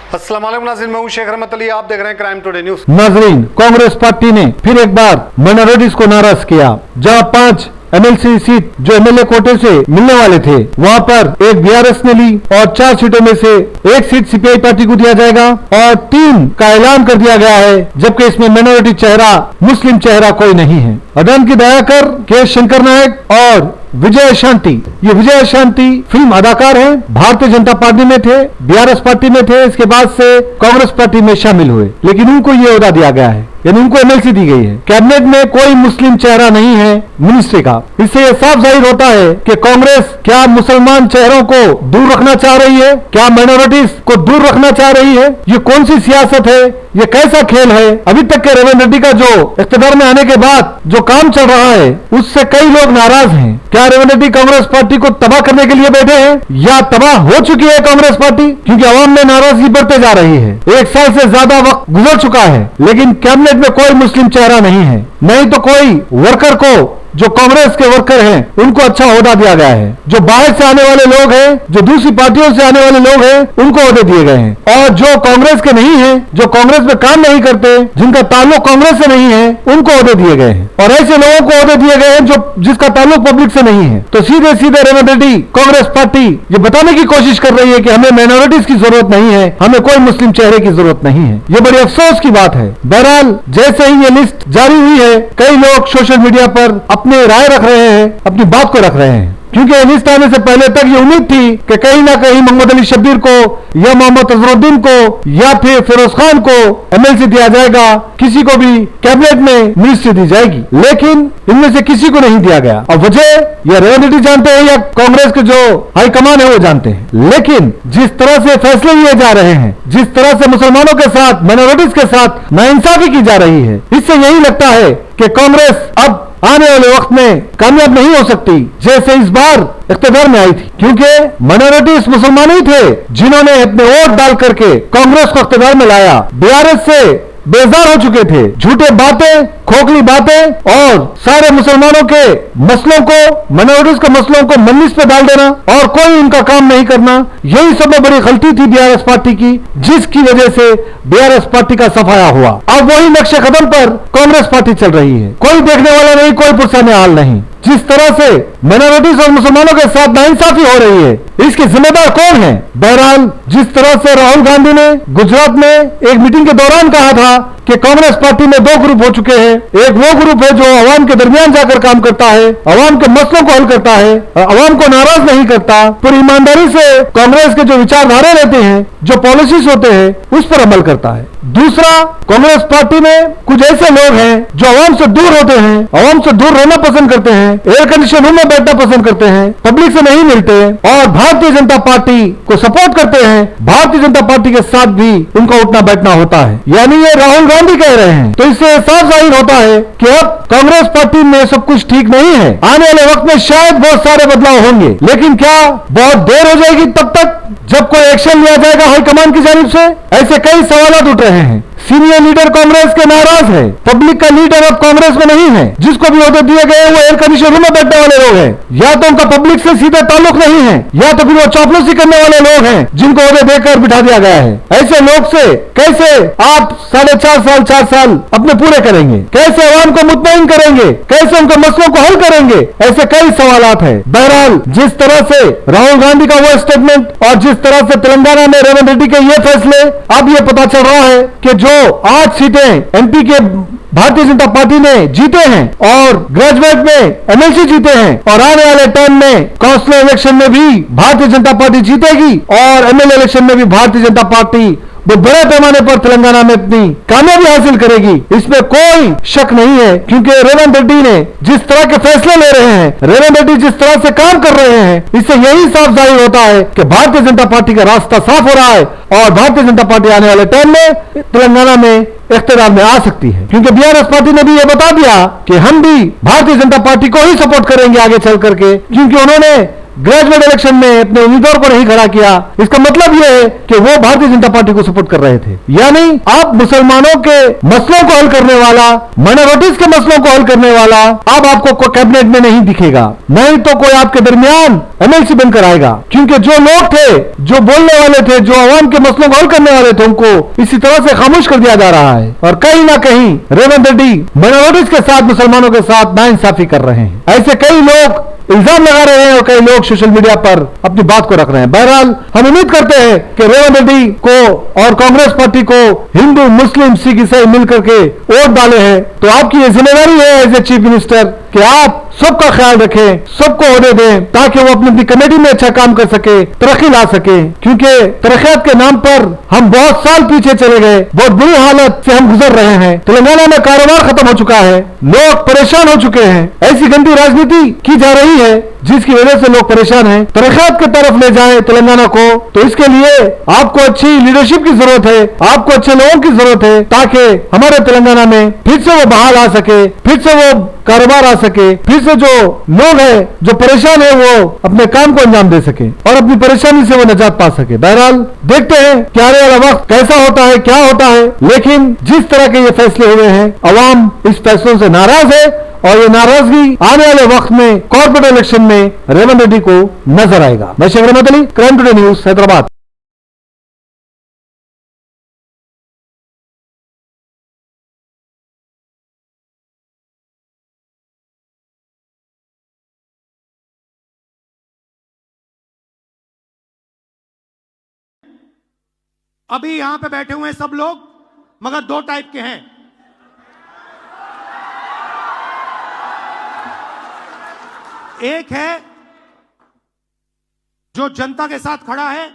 अस्सलाम वालेकुम नाज़रीन, मैं हूं शेख रहमत अली, आप देख रहे हैं क्राइम टुडे न्यूज। नाज़रीन, कांग्रेस पार्टी ने फिर एक बार माइनॉरिटीज को नाराज किया। जहां 5 एमएलसी सीट जो एमएलए कोटे से मिलने वाले थे, वहां पर एक बीआरएस ने ली और 4 सीटों में से 1 सीट सीपीआई पार्टी को दिया जाएगा और 3 का ऐलान कर दिया गया है, जबकि इसमें माइनॉरिटी चेहरा, मुस्लिम चेहरा कोई नहीं है। अदन की दयाकर, के शंकर नायक और विजय शांति, ये विजय शांति फिल्म अदाकार हैं, भारतीय जनता पार्टी में थे, बीआरएस पार्टी में थे, इसके बाद से कांग्रेस पार्टी में शामिल हुए, लेकिन उनको ये ओहदा दिया गया है, यानी उनको एमएलसी दी गई है। कैबिनेट में कोई मुस्लिम चेहरा नहीं है मिनिस्ट्री का। इससे यह साफ जाहिर होता है कि कांग्रेस क्या मुसलमान चेहरों को दूर रखना चाह रही है, क्या माइनॉरिटीज को दूर रखना चाह रही है। ये कौन सी सियासत है, ये कैसा खेल है। अभी तक के रेवंत रेड्डी का जो इख्तियार में आने के बाद जो काम चल रहा है, उससे कई लोग नाराज हैं। क्या रेवंत रेड्डी कांग्रेस पार्टी को तबाह करने के लिए बैठे हैं या तबाह हो चुकी है कांग्रेस पार्टी, क्योंकि अवाम में नाराजगी बढ़ते जा रही है। 1 साल से ज्यादा वक्त गुजर चुका है, लेकिन कैबिनेट में कोई मुस्लिम चेहरा नहीं है, नहीं तो कोई वर्कर को, जो कांग्रेस के वर्कर हैं, उनको अच्छा ओहदा दिया गया है। जो बाहर से आने वाले लोग हैं, जो दूसरी पार्टियों से आने वाले लोग हैं, उनको ओहदे दिए गए हैं। और जो कांग्रेस के नहीं हैं, जो कांग्रेस में काम नहीं करते, जिनका ताल्लुक कांग्रेस से नहीं है, उनको ओहदे दिए गए हैं। और ऐसे लोगों को ओहदे दिए गए हैं जो जिसका ताल्लुक पब्लिक से नहीं है। तो सीधे सीधे रेवंत रेड्डी कांग्रेस पार्टी ये बताने की कोशिश कर रही है कि हमें माइनॉरिटीज की जरूरत नहीं है, हमें कोई मुस्लिम चेहरे की जरूरत नहीं है। ये बड़ी अफसोस की बात है। बहरहाल, जैसे ही ये लिस्ट जारी हुई है, कई लोग सोशल मीडिया पर अपनी राय रख रहे हैं, अपनी बात को रख रहे हैं, क्योंकि लिस्ट आने से पहले तक ये उम्मीद थी कि कहीं ना कहीं मोहम्मद अली शब्बीर को या मोहम्मद अजहरुद्दीन को या फिर फिरोज खान को एमएलसी दिया जाएगा, किसी को भी कैबिनेट में मिनिस्ट्री दी जाएगी, लेकिन इनमें से किसी को नहीं दिया गया। और वजह या रेवंत रेड्डी जानते हैं या कांग्रेस के जो हाईकमान है वो जानते हैं। लेकिन जिस तरह से फैसले लिए जा रहे हैं, जिस तरह से मुसलमानों के साथ, माइनॉरिटीज के साथ नाइंसाफी की जा रही है, इससे यही लगता है कि कांग्रेस अब आने वाले वक्त में कामयाब नहीं हो सकती, जैसे इस बार इख्तियार में आई थी, क्योंकि माइनॉरिटीज मुसलमान ही थे जिन्होंने अपने वोट डाल करके कांग्रेस को इख्तियार में लाया। बीआरएस से बेजार हो चुके थे, झूठे बातें, खोखली बातें और सारे मुसलमानों के मसलों को, माइनॉरिटीज के मसलों को मंदिर पे डाल देना और कोई इनका काम नहीं करना, यही सबसे बड़ी गलती थी बीआरएस पार्टी की, जिसकी वजह से बीआरएस पार्टी का सफाया हुआ। अब वही नक्शे कदम पर कांग्रेस पार्टी चल रही है, कोई देखने वाला नहीं, कोई पुरसाने हाल नहीं। जिस तरह से माइनॉरिटीज और मुसलमानों के साथ नाइंसाफी हो रही है, इसके जिम्मेदार कौन है। बहरहाल, जिस तरह से राहुल गांधी ने गुजरात में एक मीटिंग के दौरान कहा था कि कांग्रेस पार्टी में 2 ग्रुप हो चुके हैं, एक वो ग्रुप है जो अवाम के दरमियान जाकर काम करता है, अवाम के मसलों को हल करता है, अवाम को नाराज नहीं करता, पूरी ईमानदारी से कांग्रेस के जो विचारधारा रहते हैं, जो पॉलिसीज होते हैं, उस पर अमल करता है। दूसरा, कांग्रेस पार्टी में कुछ ऐसे लोग हैं जो अवाम से दूर होते हैं, अवाम से दूर रहना पसंद करते हैं, एयर कंडीशन रूम में बैठना पसंद करते हैं, पब्लिक से नहीं मिलते और भारतीय जनता पार्टी को सपोर्ट करते हैं। भारतीय जनता पार्टी के साथ भी उनका उठना बैठना होता है, यानी ये राहुल गांधी कह रहे हैं। तो इससे साफ जाहिर होता है कि अब कांग्रेस पार्टी में सब कुछ ठीक नहीं है। आने वाले वक्त में शायद बहुत सारे बदलाव होंगे, लेकिन क्या बहुत देर हो जाएगी तब तक जब कोई एक्शन लिया जाएगा हाईकमान की जानिब से? ऐसे कई सवाल उठ रहे हैं। सीनियर लीडर कांग्रेस के नाराज है, पब्लिक का लीडर अब कांग्रेस में नहीं है, जिसको भी ओहदे दिए गए वो एयर कंडीशन रूम में बैठने वाले लोग हैं, या तो उनका पब्लिक से सीधा ताल्लुक नहीं है, या तो फिर वो चापलूसी करने वाले लोग हैं जिनको ओहदे देकर बिठा दिया गया है। ऐसे लोग से कैसे आप 4.5 साल 4 साल अपने पूरे करेंगे, कैसे अवाम को मुतमईन करेंगे, कैसे उनके मसलों को हल करेंगे, ऐसे कई सवालात हैं। बहरहाल, जिस तरह से राहुल गांधी का वो स्टेटमेंट और जिस तरह से तेलंगाना में रेवंत रेड्डी के ये फैसले, अब ये पता चल रहा है कि जो 8 सीटें एमपी के भारतीय जनता पार्टी ने जीते हैं और ग्रेजुएट में एमएलसी जीते हैं, और आने वाले टाइम में काउंसिलर इलेक्शन में भी भारतीय जनता पार्टी जीतेगी और एमएलए इलेक्शन में भी भारतीय जनता पार्टी बहुत बड़े पैमाने पर तेलंगाना में अपनी कामयाबी हासिल करेगी, इसमें कोई शक नहीं है। क्योंकि रेवंत रेड्डी ने जिस तरह के फैसले ले रहे हैं, रेवंत रेड्डी जिस तरह से काम कर रहे हैं, इससे यही साफ जाहिर होता है कि भारतीय जनता पार्टी का रास्ता साफ हो रहा है और भारतीय जनता पार्टी आने वाले टाइम में तेलंगाना में इख्तियार में आ सकती है। क्योंकि बीआरएस पार्टी ने भी यह बता दिया कि हम भी भारतीय जनता पार्टी को ही सपोर्ट करेंगे आगे चल करके, क्योंकि उन्होंने ग्रेजुएट इलेक्शन में अपने उम्मीदवार को नहीं खड़ा किया, इसका मतलब यह है कि वो भारतीय जनता पार्टी को सपोर्ट कर रहे थे। यानी आप मुसलमानों के मसलों को हल करने वाला, माइनॉरिटीज के मसलों को हल करने वाला अब आपको कैबिनेट में नहीं दिखेगा, नहीं तो कोई आपके दरमियान एमएलसी बनकर आएगा। क्योंकि जो लोग थे, जो बोलने वाले थे, जो आवाम के मसलों को हल करने वाले थे, उनको इसी तरह से खामोश कर दिया जा रहा है। और कहीं ना कहीं रेवंत रेड्डी माइनॉरिटीज के साथ, मुसलमानों के साथ नाइंसाफी कर रहे हैं। ऐसे कई लोग इल्जाम लगा रहे हैं और कई लोग सोशल मीडिया पर अपनी बात को रख रहे हैं। बहरहाल हम उम्मीद करते हैं कि रेवंत रेड्डी को और कांग्रेस पार्टी को हिंदू, मुस्लिम, सिख, ईसाई मिलकर के वोट डाले हैं, तो आपकी ये जिम्मेदारी है एज ए चीफ मिनिस्टर कि आप सबका ख्याल रखें, सबको ओहदे दें, ताकि वो अपनी कमेटी में अच्छा काम कर सके, तरक्की ला सके। क्योंकि तरक्कियात के नाम पर हम बहुत साल पीछे चले गए, बहुत बुरी हालत से हम गुजर रहे हैं। तेलंगाना में कारोबार खत्म हो चुका है, लोग परेशान हो चुके हैं, ऐसी गंदी राजनीति की जा रही है जिसकी वजह से लोग परेशान हैं। तरक्कियात की तरफ ले जाएं तेलंगाना को, तो इसके लिए आपको अच्छी लीडरशिप की जरूरत है, आपको अच्छे लोगों की जरूरत है, ताकि हमारे तेलंगाना में फिर से वो बहाल आ सके, फिर से वो कारोबार आ सके, फिर से जो लोग हैं जो परेशान है वो अपने काम को अंजाम दे सके और अपनी परेशानी से वो निजात पा सके। बहरहाल देखते हैं कि आने वाला वक्त कैसा होता है, क्या होता है, लेकिन जिस तरह के ये फैसले हुए हैं, अवाम इस फैसलों से नाराज है और ये नाराजगी आने वाले वक्त में कॉर्पोरेट इलेक्शन में रेवंत रेड्डी को नजर आएगा। मैं शेख रहमत Ali, crime today news, Hyderabad. अभी यहां पे बैठे हुए हैं सब लोग, मगर दो टाइप के हैं। एक है जो जनता के साथ खड़ा है,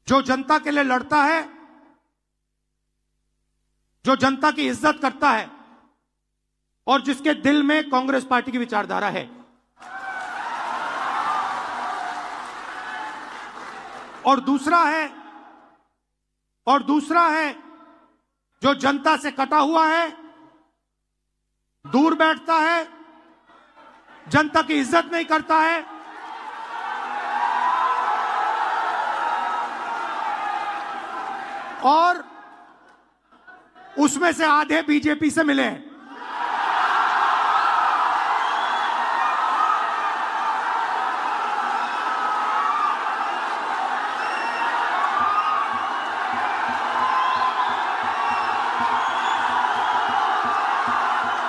जो जनता के लिए लड़ता है, जो जनता की इज्जत करता है और जिसके दिल में कांग्रेस पार्टी की विचारधारा है। और दूसरा है जो जनता से कटा हुआ है, दूर बैठता है, जनता की इज्जत नहीं करता है और उसमें से आधे बीजेपी से मिले हैं।